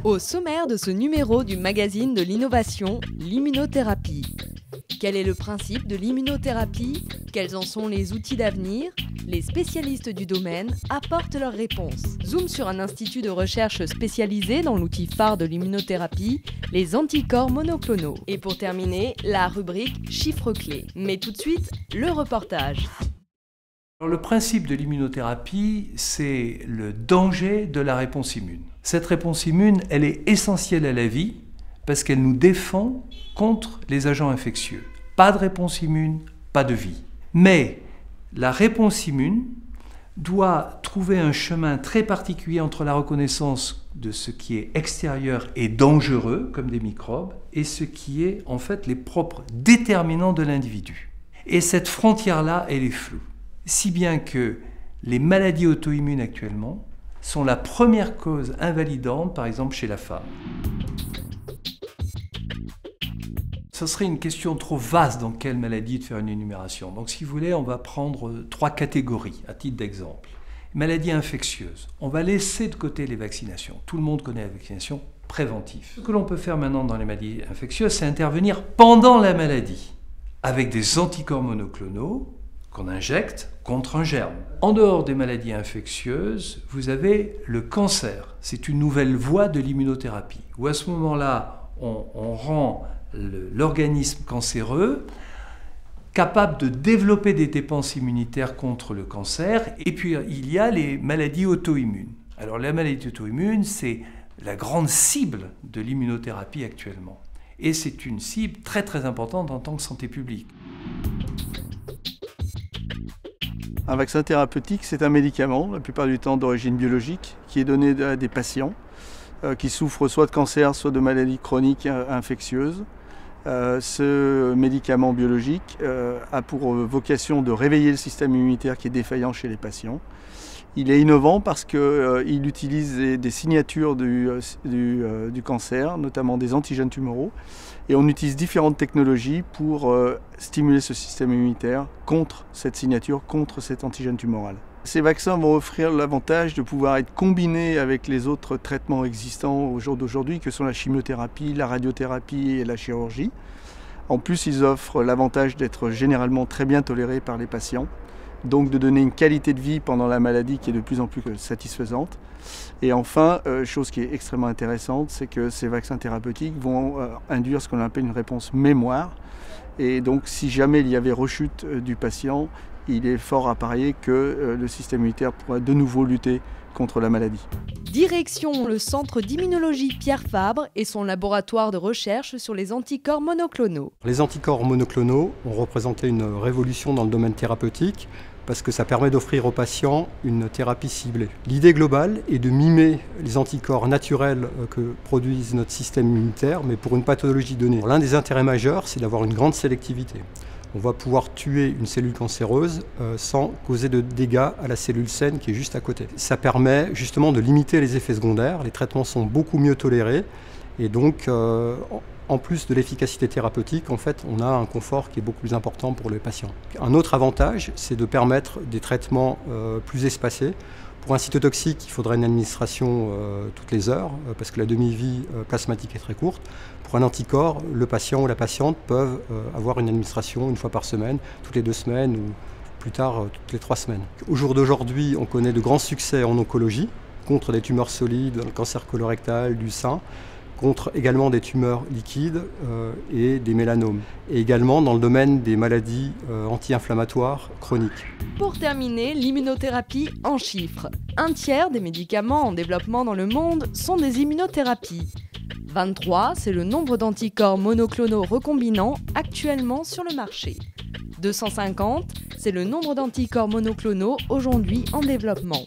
Au sommaire de ce numéro du magazine de l'innovation, l'immunothérapie. Quel est le principe de l'immunothérapie? Quels en sont les outils d'avenir? Les spécialistes du domaine apportent leurs réponses. Zoom sur un institut de recherche spécialisé dans l'outil phare de l'immunothérapie, les anticorps monoclonaux. Et pour terminer, la rubrique chiffres clés. Mais tout de suite, le reportage. Alors, le principe de l'immunothérapie, c'est le danger de la réponse immune. Cette réponse immune, elle est essentielle à la vie parce qu'elle nous défend contre les agents infectieux. Pas de réponse immune, pas de vie. Mais la réponse immune doit trouver un chemin très particulier entre la reconnaissance de ce qui est extérieur et dangereux, comme des microbes, et ce qui est en fait les propres déterminants de l'individu. Et cette frontière-là, elle est floue. Si bien que les maladies auto-immunes actuellement sont la première cause invalidante, par exemple chez la femme. Ce serait une question trop vaste dans quelle maladie de faire une énumération. Donc si vous voulez, on va prendre 3 catégories à titre d'exemple. Maladies infectieuses. On va laisser de côté les vaccinations. Tout le monde connaît la vaccination préventive. Ce que l'on peut faire maintenant dans les maladies infectieuses, c'est intervenir pendant la maladie avec des anticorps monoclonaux qu'on injecte contre un germe. En dehors des maladies infectieuses, vous avez le cancer. C'est une nouvelle voie de l'immunothérapie, où à ce moment-là, on rend l'organisme cancéreux capable de développer des défenses immunitaires contre le cancer. Et puis, il y a les maladies auto-immunes. Alors, la maladie auto-immune, c'est la grande cible de l'immunothérapie actuellement. Et c'est une cible très très importante en tant que santé publique. Un vaccin thérapeutique, c'est un médicament, la plupart du temps d'origine biologique, qui est donné à des patients qui souffrent soit de cancer, soit de maladies chroniques infectieuses. Ce médicament biologique a pour vocation de réveiller le système immunitaire qui est défaillant chez les patients. Il est innovant parce qu'il utilise des signatures du cancer, notamment des antigènes tumoraux, et on utilise différentes technologies pour stimuler ce système immunitaire contre cette signature, contre cet antigène tumoral. Ces vaccins vont offrir l'avantage de pouvoir être combinés avec les autres traitements existants au jour d'aujourd'hui, que sont la chimiothérapie, la radiothérapie et la chirurgie. En plus, ils offrent l'avantage d'être généralement très bien tolérés par les patients, donc de donner une qualité de vie pendant la maladie qui est de plus en plus satisfaisante. Et enfin, chose qui est extrêmement intéressante, c'est que ces vaccins thérapeutiques vont induire ce qu'on appelle une réponse mémoire. Et donc, si jamais il y avait rechute du patient, il est fort à parier que le système immunitaire pourra de nouveau lutter contre la maladie. Direction le centre d'immunologie Pierre Fabre et son laboratoire de recherche sur les anticorps monoclonaux. Les anticorps monoclonaux ont représenté une révolution dans le domaine thérapeutique parce que ça permet d'offrir aux patients une thérapie ciblée. L'idée globale est de mimer les anticorps naturels que produise notre système immunitaire, mais pour une pathologie donnée. L'un des intérêts majeurs, c'est d'avoir une grande sélectivité. On va pouvoir tuer une cellule cancéreuse sans causer de dégâts à la cellule saine qui est juste à côté. Ça permet justement de limiter les effets secondaires, les traitements sont beaucoup mieux tolérés et donc en plus de l'efficacité thérapeutique, en fait, on a un confort qui est beaucoup plus important pour les patients. Un autre avantage, c'est de permettre des traitements plus espacés. Pour un cytotoxique, il faudrait une administration toutes les heures, parce que la demi-vie plasmatique est très courte. Pour un anticorps, le patient ou la patiente peuvent avoir une administration une fois par semaine, toutes les 2 semaines ou plus tard toutes les 3 semaines. Au jour d'aujourd'hui, on connaît de grands succès en oncologie, contre des tumeurs solides, le cancer colorectal, du sein, contre également des tumeurs liquides et des mélanomes, et également dans le domaine des maladies anti-inflammatoires chroniques. Pour terminer, l'immunothérapie en chiffres. 1/3 des médicaments en développement dans le monde sont des immunothérapies. 23, c'est le nombre d'anticorps monoclonaux recombinants actuellement sur le marché. 250, c'est le nombre d'anticorps monoclonaux aujourd'hui en développement.